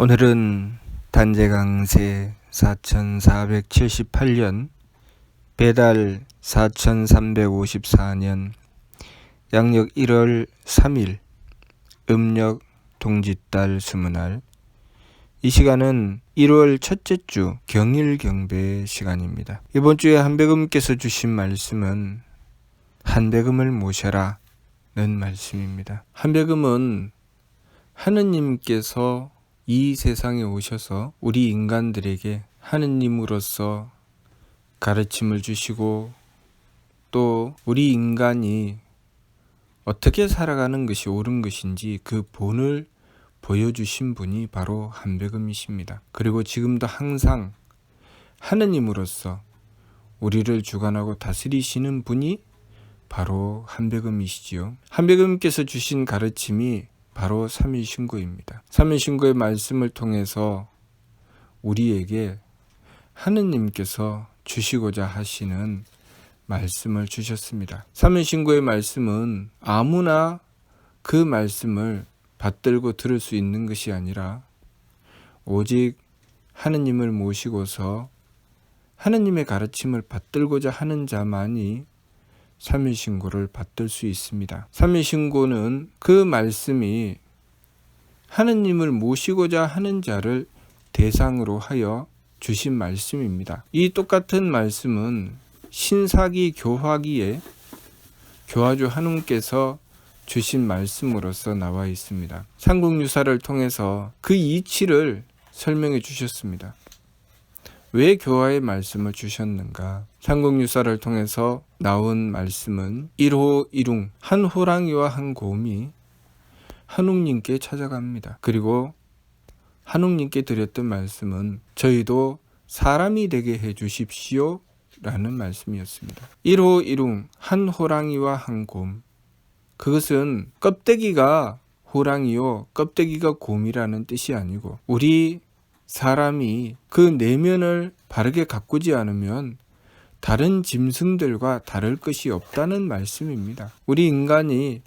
오늘은 단재강세 4478년 배달 4354년 양력 1월 3일 음력 동짓달 20날. 이 시간은 1월 첫째 주 경일경배 시간입니다. 이번 주에 한백음께서 주신 말씀은 한백음을 모셔라 는 말씀입니다. 한백음은 하느님께서 이 세상에 오셔서 우리 인간들에게 하느님으로서 가르침을 주시고 또 우리 인간이 어떻게 살아가는 것이 옳은 것인지 그 본을 보여주신 분이 바로 한백음이십니다. 그리고 지금도 항상 하느님으로서 우리를 주관하고 다스리시는 분이 바로 한백음이시지요. 한백음께서 주신 가르침이 바로 삼일신고입니다. 삼일신고의 말씀을 통해서 우리에게 하느님께서 주시고자 하시는 말씀을 주셨습니다. 삼일신고의 말씀은 아무나 그 말씀을 받들고 들을 수 있는 것이 아니라 오직 하느님을 모시고서 하느님의 가르침을 받들고자 하는 자만이 삼일신고를 받들 수 있습니다. 삼일신고는 그 말씀이 하느님을 모시고자 하는 자를 대상으로 하여 주신 말씀입니다. 이 똑같은 말씀은 신사기 교화기에 교화주 한웅께서 주신 말씀으로서 나와 있습니다. 삼국유사를 통해서 그 이치를 설명해 주셨습니다. 왜 교화의 말씀을 주셨는가? 삼국유사를 통해서 나온 말씀은 일호일웅 한 호랑이와 한 곰이 한웅님께 찾아갑니다. 그리고 한웅님께 드렸던 말씀은 저희도 사람이 되게 해 주십시오 라는 말씀이었습니다. 일호일웅 한 호랑이와 한 곰, 그것은 껍데기가 호랑이요 껍데기가 곰이라는 뜻이 아니고 우리 사람이 그 내면을 바르게 가꾸지 않으면 다른 짐승들과 다를 것이 없다는 말씀입니다. 우리 인간이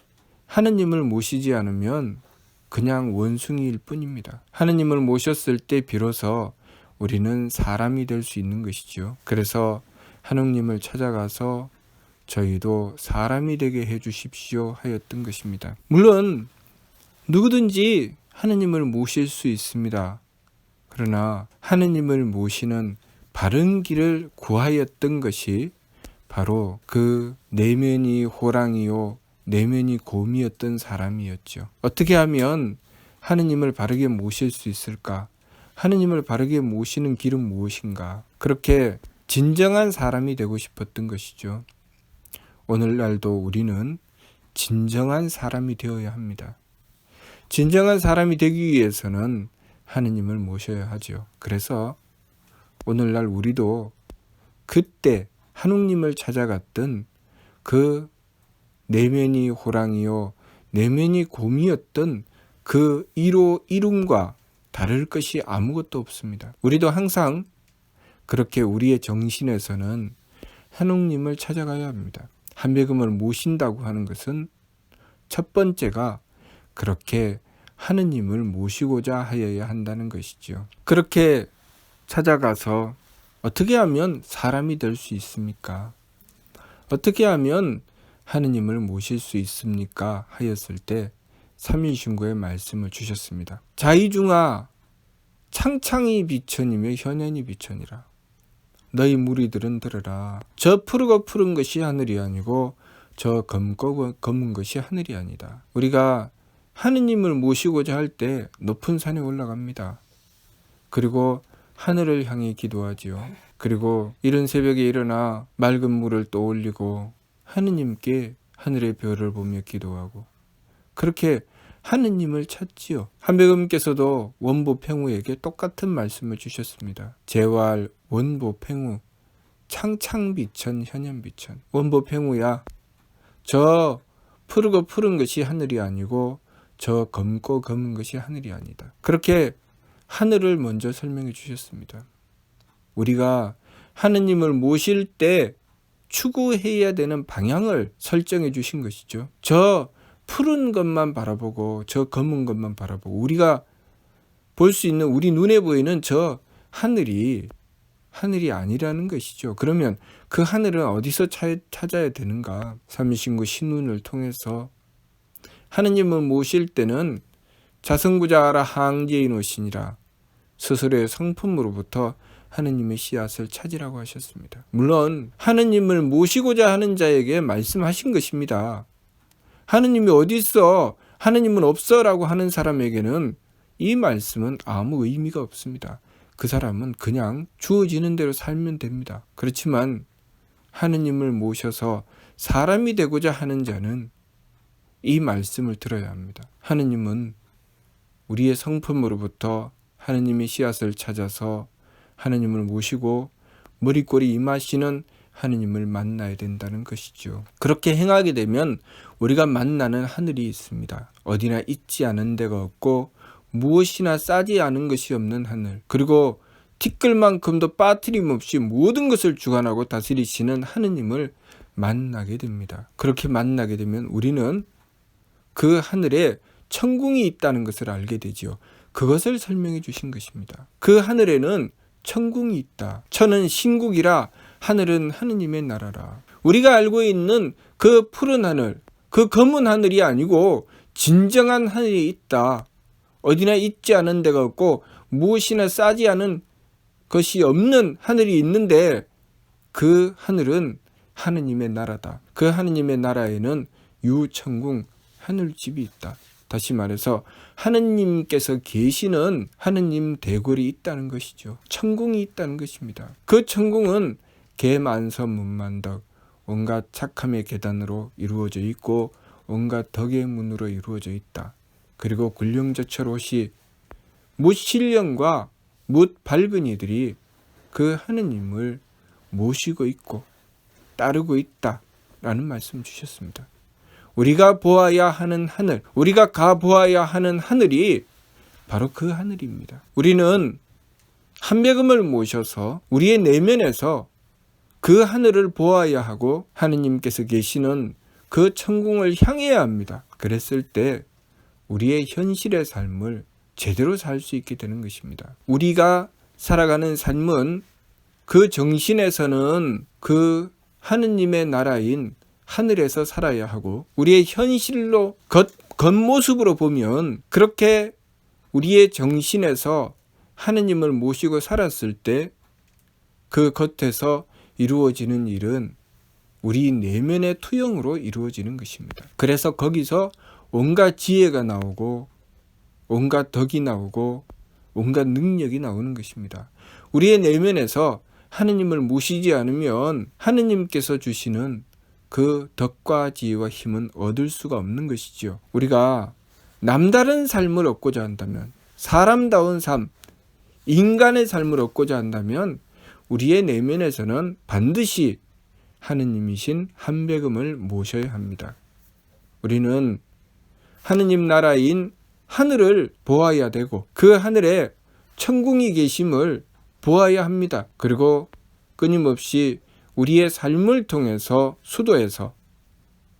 하느님을 모시지 않으면 그냥 원숭이일 뿐입니다. 하느님을 모셨을 때 비로소 우리는 사람이 될 수 있는 것이죠. 그래서 하느님을 찾아가서 저희도 사람이 되게 해 주십시오 하였던 것입니다. 물론 누구든지 하느님을 모실 수 있습니다. 그러나 하느님을 모시는 바른 길을 구하였던 것이 바로 그 내면이 호랑이요 내면이 곰이었던 사람이었죠. 어떻게 하면 하느님을 바르게 모실 수 있을까? 하느님을 바르게 모시는 길은 무엇인가? 그렇게 진정한 사람이 되고 싶었던 것이죠. 오늘날도 우리는 진정한 사람이 되어야 합니다. 진정한 사람이 되기 위해서는 하느님을 모셔야 하죠. 그래서 오늘날 우리도 그때 한웅님을 찾아갔던 그 내면이 호랑이요 내면이 곰이었던 그 일호일웅과 다를 것이 아무것도 없습니다. 우리도 항상 그렇게 우리의 정신에서는 한웅님을 찾아가야 합니다. 한백음을 모신다고 하는 것은 첫 번째가 그렇게 하느님을 모시고자 하여야 한다는 것이죠. 그렇게 찾아가서 어떻게 하면 사람이 될 수 있습니까? 어떻게 하면 하느님을 모실 수 있습니까? 하였을 때 삼일신고의 말씀을 주셨습니다. 자이중아 창창이 비천이며 현현이 비천이라. 너희 무리들은 들으라. 저 푸르고 푸른 것이 하늘이 아니고 저 검고 검은 것이 하늘이 아니다. 우리가 하느님을 모시고자 할 때 높은 산에 올라갑니다. 그리고 하늘을 향해 기도하지요. 그리고 이른 새벽에 일어나 맑은 물을 떠올리고 하느님께 하늘의 별을 보며 기도하고 그렇게 하느님을 찾지요. 한백음께서도 원보팽우에게 똑같은 말씀을 주셨습니다. 제왈 원보팽우 창창비천 현현비천. 원보팽우야, 저 푸르고 푸른 것이 하늘이 아니고 저 검고 검은 것이 하늘이 아니다. 그렇게 하늘을 먼저 설명해 주셨습니다. 우리가 하느님을 모실 때 추구해야 되는 방향을 설정해 주신 것이죠. 저 푸른 것만 바라보고 저 검은 것만 바라보고 우리가 볼 수 있는 우리 눈에 보이는 저 하늘이 아니라는 것이죠. 그러면 그 하늘은 어디서 찾아야 되는가? 삼위신구 신운을 통해서 하느님을 모실 때는 자성구자하라 항제인 오시니라 스스로의 성품으로부터 하느님의 씨앗을 찾으라고 하셨습니다. 물론 하느님을 모시고자 하는 자에게 말씀하신 것입니다. 하느님이 어디 있어? 하느님은 없어라고 하는 사람에게는 이 말씀은 아무 의미가 없습니다. 그 사람은 그냥 주어지는 대로 살면 됩니다. 그렇지만 하느님을 모셔서 사람이 되고자 하는 자는 이 말씀을 들어야 합니다. 하느님은 우리의 성품으로부터 하느님의 씨앗을 찾아서 하느님을 모시고 머리꼬리 임하시는 하느님을 만나야 된다는 것이죠. 그렇게 행하게 되면 우리가 만나는 하늘이 있습니다. 어디나 있지 않은 데가 없고 무엇이나 싸지 않은 것이 없는 하늘, 그리고 티끌만큼도 빠트림 없이 모든 것을 주관하고 다스리시는 하느님을 만나게 됩니다. 그렇게 만나게 되면 우리는 그 하늘에 천궁이 있다는 것을 알게 되지요. 그것을 설명해 주신 것입니다. 그 하늘에는 천궁이 있다. 천은 신국이라 하늘은 하느님의 나라라. 우리가 알고 있는 그 푸른 하늘, 그 검은 하늘이 아니고 진정한 하늘이 있다. 어디나 있지 않은 데가 없고 무엇이나 싸지 않은 것이 없는 하늘이 있는데 그 하늘은 하느님의 나라다. 그 하느님의 나라에는 유천궁 하늘집이 있다. 다시 말해서 하느님께서 계시는 하느님 대궐이 있다는 것이죠. 천궁이 있다는 것입니다. 그 천궁은 계만서 문만덕 온갖 착함의 계단으로 이루어져 있고 온갖 덕의 문으로 이루어져 있다. 그리고 굴령저철옷이 못 신령과 못 밝은 이들이 그 하느님을 모시고 있고 따르고 있다라는 말씀 주셨습니다. 우리가 보아야 하는 하늘, 우리가 가보아야 하는 하늘이 바로 그 하늘입니다. 우리는 한백음을 모셔서 우리의 내면에서 그 하늘을 보아야 하고 하느님께서 계시는 그 천궁을 향해야 합니다. 그랬을 때 우리의 현실의 삶을 제대로 살 수 있게 되는 것입니다. 우리가 살아가는 삶은 그 정신에서는 그 하느님의 나라인 하늘에서 살아야 하고 우리의 현실로 겉모습으로 보면 그렇게 우리의 정신에서 하느님을 모시고 살았을 때 그 겉에서 이루어지는 일은 우리 내면의 투영으로 이루어지는 것입니다. 그래서 거기서 온갖 지혜가 나오고 온갖 덕이 나오고 온갖 능력이 나오는 것입니다. 우리의 내면에서 하느님을 모시지 않으면 하느님께서 주시는 그 덕과 지혜와 힘은 얻을 수가 없는 것이지요. 우리가 남다른 삶을 얻고자 한다면, 사람다운 삶, 인간의 삶을 얻고자 한다면 우리의 내면에서는 반드시 하느님이신 한백음을 모셔야 합니다. 우리는 하느님 나라인 하늘을 보아야 되고 그 하늘에 천궁이 계심을 보아야 합니다. 그리고 끊임없이 우리의 삶을 통해서 수도에서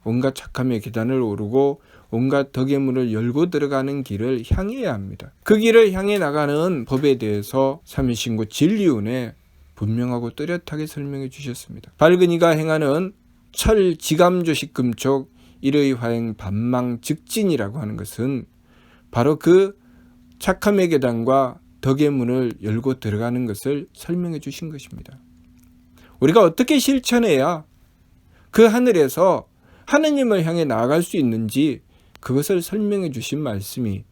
온갖 착함의 계단을 오르고 온갖 덕의 문을 열고 들어가는 길을 향해야 합니다. 그 길을 향해 나가는 법에 대해서 삼위신구 진리운에 분명하고 뚜렷하게 설명해 주셨습니다. 밝은 이가 행하는 철지감조식금촉 일의화행 반망즉진이라고 하는 것은 바로 그 착함의 계단과 덕의 문을 열고 들어가는 것을 설명해 주신 것입니다. 우리가 어떻게 실천해야 그 하늘에서 하느님을 향해 나아갈 수 있는지 그것을 설명해 주신 말씀이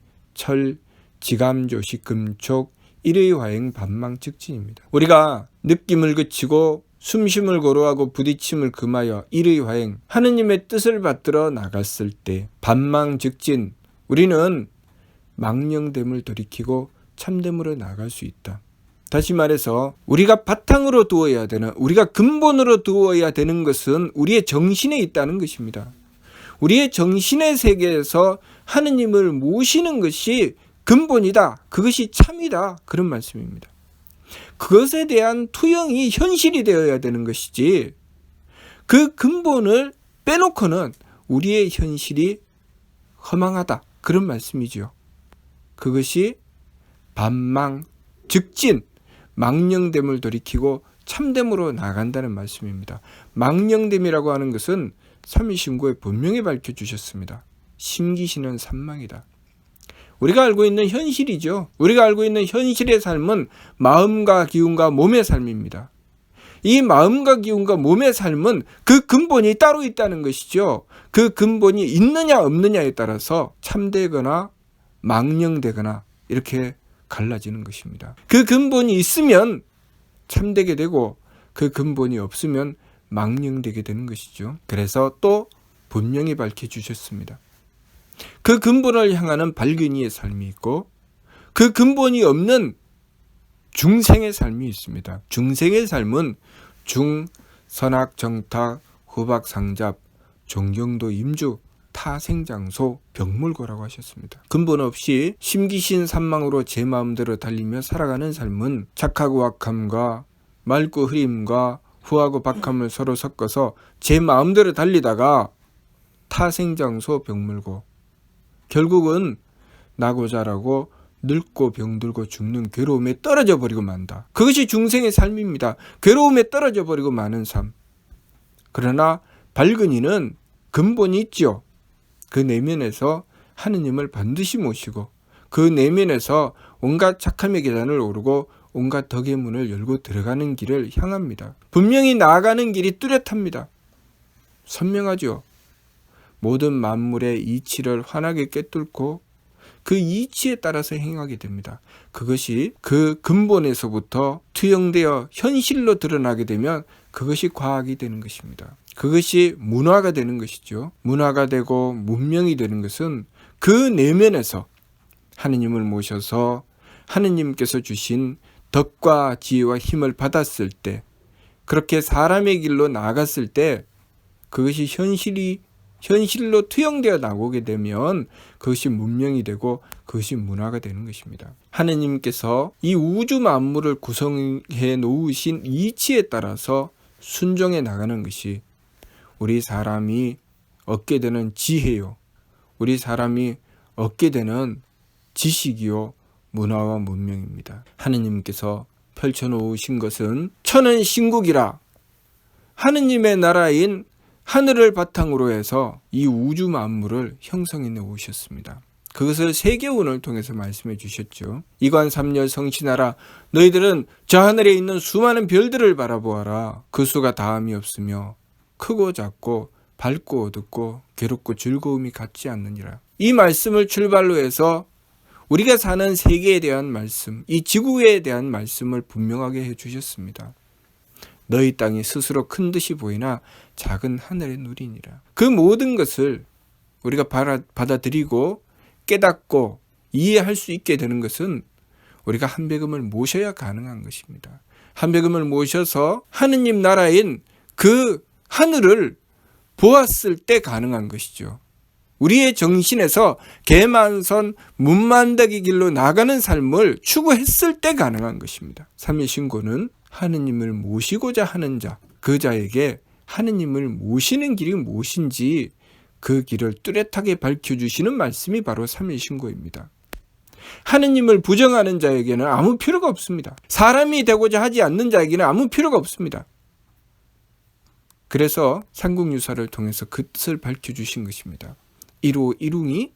철지감조식금촉 일의화행 반망즉진입니다. 우리가 느낌을 그치고 숨쉼을 고루하고 부딪힘을 금하여 일의화행 하느님의 뜻을 받들어 나갔을 때 반망즉진 우리는 망령됨을 돌이키고 참됨으로 나아갈 수 있다. 다시 말해서 우리가 바탕으로 두어야 되는, 우리가 근본으로 두어야 되는 것은 우리의 정신에 있다는 것입니다. 우리의 정신의 세계에서 하느님을 모시는 것이 근본이다. 그것이 참이다. 그런 말씀입니다. 그것에 대한 투영이 현실이 되어야 되는 것이지 그 근본을 빼놓고는 우리의 현실이 허망하다. 그런 말씀이죠. 그것이 반망, 즉진, 망령됨을 돌이키고 참됨으로 나간다는 말씀입니다. 망령됨이라고 하는 것은 삼위신고에 분명히 밝혀주셨습니다. 심기신은 산망이다. 우리가 알고 있는 현실이죠. 우리가 알고 있는 현실의 삶은 마음과 기운과 몸의 삶입니다. 이 마음과 기운과 몸의 삶은 그 근본이 따로 있다는 것이죠. 그 근본이 있느냐 없느냐에 따라서 참되거나 망령되거나 이렇게 갈라지는 것입니다. 그 근본이 있으면 참되게 되고 그 근본이 없으면 망령되게 되는 것이죠. 그래서 또 분명히 밝혀주셨습니다. 그 근본을 향하는 발근이의 삶이 있고 그 근본이 없는 중생의 삶이 있습니다. 중생의 삶은 중, 선악, 정탁, 후박, 상잡, 종경도, 임주, 타생장소, 병물고라고 하셨습니다. 근본 없이 심기신 산망으로 제 마음대로 달리며 살아가는 삶은 착하고 악함과 맑고 흐림과 후하고 박함을 서로 섞어서 제 마음대로 달리다가 타생장소, 병물고 결국은 나고 자라고 늙고 병들고 죽는 괴로움에 떨어져 버리고 만다. 그것이 중생의 삶입니다. 괴로움에 떨어져 버리고 마는 삶. 그러나 발근이는 근본이 있죠. 그 내면에서 하느님을 반드시 모시고 그 내면에서 온갖 착함의 계단을 오르고 온갖 덕의 문을 열고 들어가는 길을 향합니다. 분명히 나아가는 길이 뚜렷합니다. 선명하죠. 모든 만물의 이치를 환하게 꿰뚫고 그 이치에 따라서 행하게 됩니다. 그것이 그 근본에서부터 투영되어 현실로 드러나게 되면 그것이 과학이 되는 것입니다. 그것이 문화가 되는 것이죠. 문화가 되고 문명이 되는 것은 그 내면에서 하느님을 모셔서 하느님께서 주신 덕과 지혜와 힘을 받았을 때, 그렇게 사람의 길로 나아갔을 때 그것이 현실로 투영되어 나오게 되면 그것이 문명이 되고 그것이 문화가 되는 것입니다. 하느님께서 이 우주 만물을 구성해 놓으신 이치에 따라서 순종해 나가는 것이 우리 사람이 얻게 되는 지혜요, 우리 사람이 얻게 되는 지식이요, 문화와 문명입니다. 하느님께서 펼쳐놓으신 것은 천은 신국이라, 하느님의 나라인 하늘을 바탕으로 해서 이 우주 만물을 형성해 놓으셨습니다. 그것을 세계운을 통해서 말씀해 주셨죠. 이관 삼열 성신하라. 너희들은 저 하늘에 있는 수많은 별들을 바라보아라. 그 수가 다함이 없으며 크고 작고 밝고 어둡고 괴롭고 즐거움이 같지 않느니라. 이 말씀을 출발로 해서 우리가 사는 세계에 대한 말씀, 이 지구에 대한 말씀을 분명하게 해 주셨습니다. 너희 땅이 스스로 큰 듯이 보이나 작은 하늘의 누리니라. 그 모든 것을 우리가 받아들이고 깨닫고 이해할 수 있게 되는 것은 우리가 한배금을 모셔야 가능한 것입니다. 한배금을 모셔서 하느님 나라인 그 하늘을 보았을 때 가능한 것이죠. 우리의 정신에서 개만선 문만덕의 길로 나가는 삶을 추구했을 때 가능한 것입니다. 삼위신고는 하느님을 모시고자 하는 자, 그 자에게 하느님을 모시는 길이 무엇인지 그 길을 뚜렷하게 밝혀주시는 말씀이 바로 삼위신고입니다. 하느님을 부정하는 자에게는 아무 필요가 없습니다. 사람이 되고자 하지 않는 자에게는 아무 필요가 없습니다. 그래서 삼국유사를 통해서 그 뜻을 밝혀주신 것입니다. 일웅이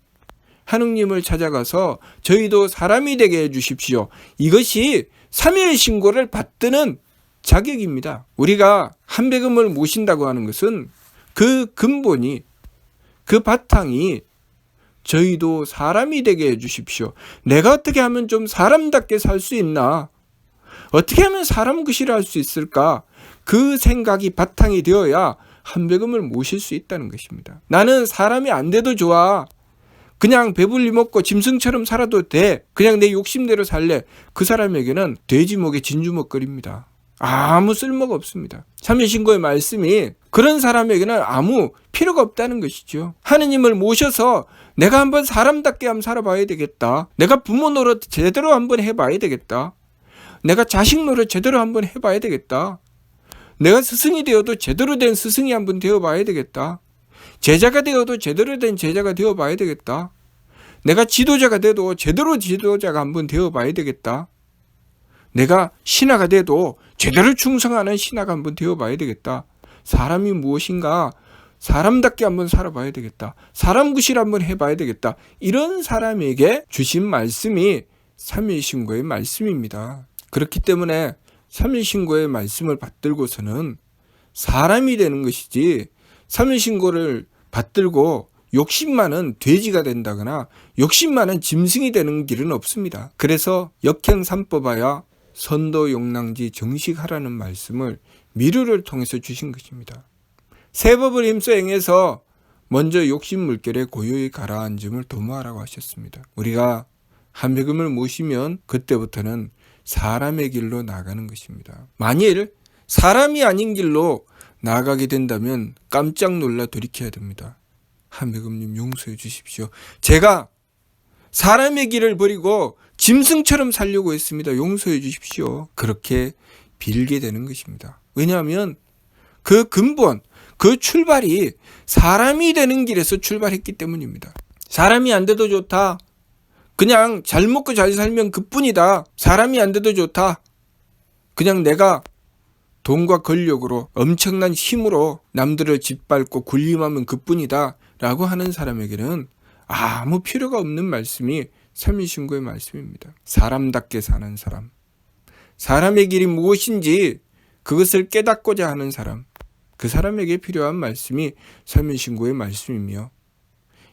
하느님을 찾아가서 저희도 사람이 되게 해주십시오. 이것이 삼위신고를 받드는 자격입니다. 우리가 한배금을 모신다고 하는 것은 그 근본이, 그 바탕이 저희도 사람이 되게 해주십시오. 내가 어떻게 하면 좀 사람답게 살 수 있나? 어떻게 하면 사람 구실을 할 수 있을까? 그 생각이 바탕이 되어야 한배금을 모실 수 있다는 것입니다. 나는 사람이 안 돼도 좋아. 그냥 배불리 먹고 짐승처럼 살아도 돼. 그냥 내 욕심대로 살래. 그 사람에게는 돼지목의 진주먹거리입니다. 아무 쓸모가 없습니다. 삼위신고의 말씀이 그런 사람에게는 아무 필요가 없다는 것이죠. 하느님을 모셔서 내가 한번 사람답게 한번 살아봐야 되겠다. 내가 부모 노릇 제대로 한번 해봐야 되겠다. 내가 자식 노릇 제대로 한번 해봐야 되겠다. 내가 스승이 되어도 제대로 된 스승이 한번 되어봐야 되겠다. 제자가 되어도 제대로 된 제자가 되어봐야 되겠다. 내가 지도자가 돼도 제대로 지도자가 한번 되어봐야 되겠다. 내가 신하가 돼도 제대로 충성하는 신하가 한번 되어봐야 되겠다. 사람이 무엇인가 사람답게 한번 살아봐야 되겠다. 사람 구실 한번 해봐야 되겠다. 이런 사람에게 주신 말씀이 삼일신고의 말씀입니다. 그렇기 때문에 삼일신고의 말씀을 받들고서는 사람이 되는 것이지, 삼일신고를 받들고 욕심 많은 돼지가 된다거나 욕심 많은 짐승이 되는 길은 없습니다. 그래서 역행삼법하여 선도용랑지 정식하라는 말씀을 미루를 통해서 주신 것입니다. 새 법을 힘써 행해서 먼저 욕심 물결에 고요히 가라앉음을 도모하라고 하셨습니다. 우리가 한백음을 모시면 그때부터는 사람의 길로 나가는 것입니다. 만일 사람이 아닌 길로 나가게 된다면 깜짝 놀라 돌이켜야 됩니다. 한백음님 용서해 주십시오. 제가 사람의 길을 버리고 짐승처럼 살려고 했습니다. 용서해 주십시오. 그렇게 빌게 되는 것입니다. 왜냐하면 그 근본, 그 출발이 사람이 되는 길에서 출발했기 때문입니다. 사람이 안 돼도 좋다. 그냥 잘 먹고 잘 살면 그뿐이다. 사람이 안 돼도 좋다. 그냥 내가 돈과 권력으로 엄청난 힘으로 남들을 짓밟고 군림하면 그뿐이다 라고 하는 사람에게는 아무 필요가 없는 말씀이 삼일신고의 말씀입니다. 사람답게 사는 사람, 사람의 길이 무엇인지 그것을 깨닫고자 하는 사람, 그 사람에게 필요한 말씀이 삼일신고의 말씀이며,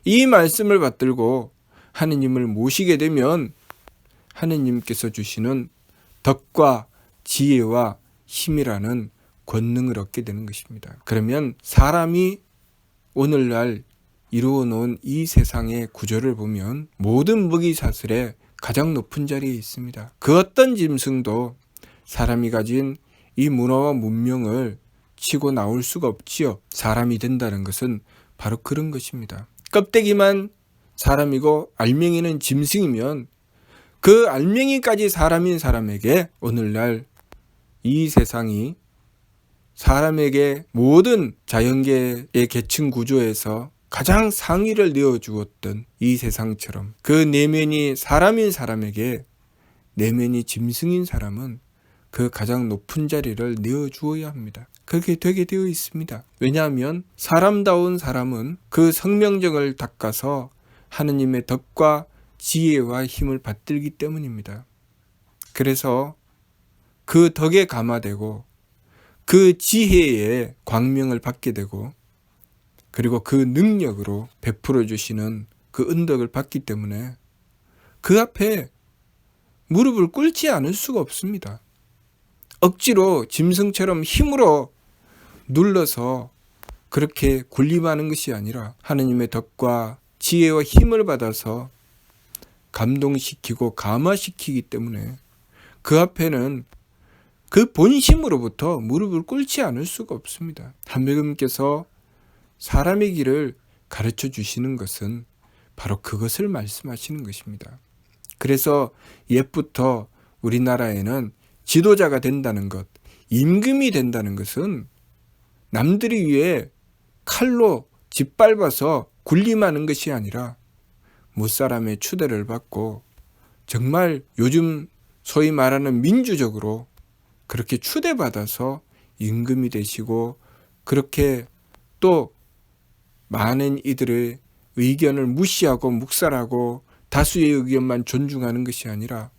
이 말씀을 받들고 하느님을 모시게 되면 하느님께서 주시는 덕과 지혜와 힘이라는 권능을 얻게 되는 것입니다. 그러면 사람이 오늘날 이루어 놓은 이 세상의 구조를 보면 모든 먹이사슬에 가장 높은 자리에 있습니다. 그 어떤 짐승도 사람이 가진 이 문화와 문명을 치고 나올 수가 없지요. 사람이 된다는 것은 바로 그런 것입니다. 껍데기만 사람이고 알맹이는 짐승이면 그 알맹이까지 사람인 사람에게 오늘날 이 세상이 사람에게 모든 자연계의 계층 구조에서 가장 상위를 내어주었던 이 세상처럼 그 내면이 사람인 사람에게 내면이 짐승인 사람은 그 가장 높은 자리를 내어주어야 합니다. 그렇게 되게 되어 있습니다. 왜냐하면 사람다운 사람은 그 성명정을 닦아서 하느님의 덕과 지혜와 힘을 받들기 때문입니다. 그래서 그 덕에 감화되고 그 지혜의 광명을 받게 되고 그리고 그 능력으로 베풀어 주시는 그 은덕을 받기 때문에 그 앞에 무릎을 꿇지 않을 수가 없습니다. 억지로 짐승처럼 힘으로 눌러서 그렇게 군림하는 것이 아니라 하느님의 덕과 지혜와 힘을 받아서 감동시키고 감화시키기 때문에 그 앞에는 그 본심으로부터 무릎을 꿇지 않을 수가 없습니다. 한백음께서 사람의 길을 가르쳐 주시는 것은 바로 그것을 말씀하시는 것입니다. 그래서 옛부터 우리나라에는 지도자가 된다는 것, 임금이 된다는 것은 남들이 위해 칼로 짓밟아서 군림하는 것이 아니라 무사람의 추대를 받고 정말 요즘 소위 말하는 민주적으로 그렇게 추대받아서 임금이 되시고 그렇게 또 많은 이들의 의견을 무시하고 묵살하고 다수의 의견만 존중하는 것이 아니라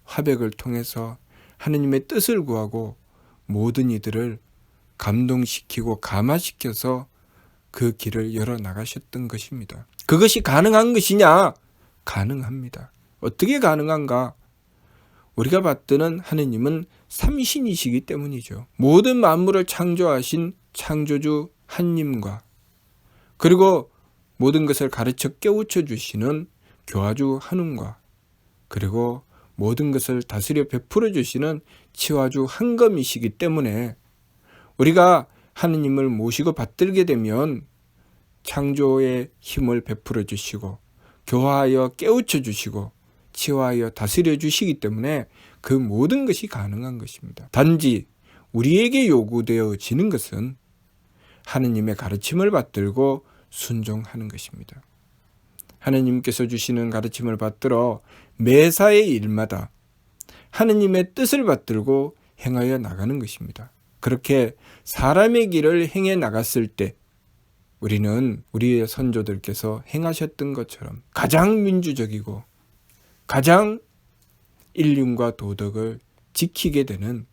화백을 통해서 하느님의 뜻을 구하고 모든 이들을 감동시키고 감화시켜서 그 길을 열어나가셨던 것입니다. 그것이 가능한 것이냐? 가능합니다. 어떻게 가능한가? 우리가 받드는 하느님은 삼신이시기 때문이죠. 모든 만물을 창조하신 창조주 하느님과 그리고 모든 것을 가르쳐 깨우쳐 주시는 교화주 한움과 그리고 모든 것을 다스려 베풀어 주시는 치화주 한검이시기 때문에 우리가 하느님을 모시고 받들게 되면 창조의 힘을 베풀어 주시고 교화하여 깨우쳐 주시고 치화하여 다스려 주시기 때문에 그 모든 것이 가능한 것입니다. 단지 우리에게 요구되어지는 것은 하느님의 가르침을 받들고 순종하는 것입니다. 하느님께서 주시는 가르침을 받들어 매사의 일마다 하느님의 뜻을 받들고 행하여 나가는 것입니다. 그렇게 사람의 길을 행해 나갔을 때 우리는 우리의 선조들께서 행하셨던 것처럼 가장 민주적이고 가장 인륜과 도덕을 지키게 되는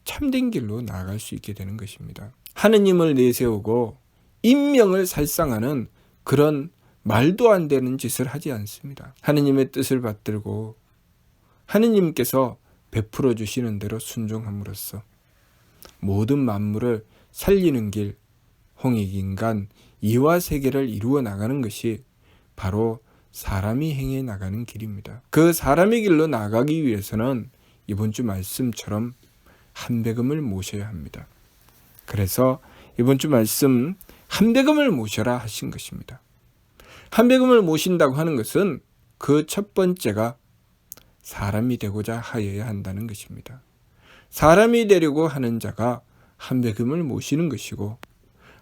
참된 길로 나아갈 수 있게 되는 것입니다. 하느님을 내세우고 인명을 살상하는 그런 말도 안 되는 짓을 하지 않습니다. 하느님의 뜻을 받들고 하느님께서 베풀어 주시는 대로 순종함으로써 모든 만물을 살리는 길, 홍익인간 이화세계를 이루어 나가는 것이 바로 사람이 행해 나가는 길입니다. 그 사람의 길로 나가기 위해서는 이번 주 말씀처럼 한배금을 모셔야 합니다. 그래서 이번 주 말씀 한배금을 모셔라 하신 것입니다. 한배금을 모신다고 하는 것은 그 첫 번째가 사람이 되고자 하여야 한다는 것입니다. 사람이 되려고 하는 자가 한배금을 모시는 것이고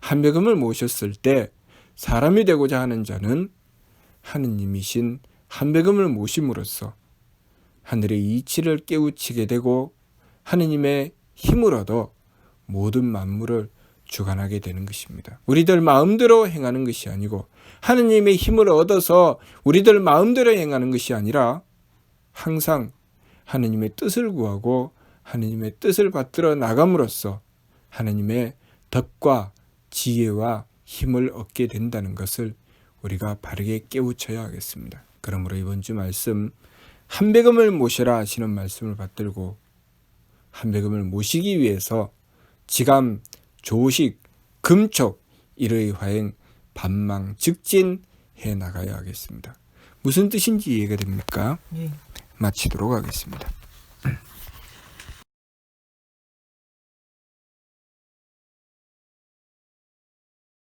한배금을 모셨을 때 사람이 되고자 하는 자는 하느님이신 한배금을 모심으로써 하늘의 이치를 깨우치게 되고 하느님의 힘을 얻어 모든 만물을 주관하게 되는 것입니다. 우리들 마음대로 행하는 것이 아니고 하느님의 힘을 얻어서 우리들 마음대로 행하는 것이 아니라 항상 하느님의 뜻을 구하고 하느님의 뜻을 받들어 나감으로써 하느님의 덕과 지혜와 힘을 얻게 된다는 것을 우리가 바르게 깨우쳐야 하겠습니다. 그러므로 이번 주 말씀 한배금을 모셔라 하시는 말씀을 받들고 한배금을 모시기 위해서 지감, 조식, 금촉, 일의 화행, 반망, 즉진 해 나가야 하겠습니다. 무슨 뜻인지 이해가 됩니까? 마치도록 하겠습니다.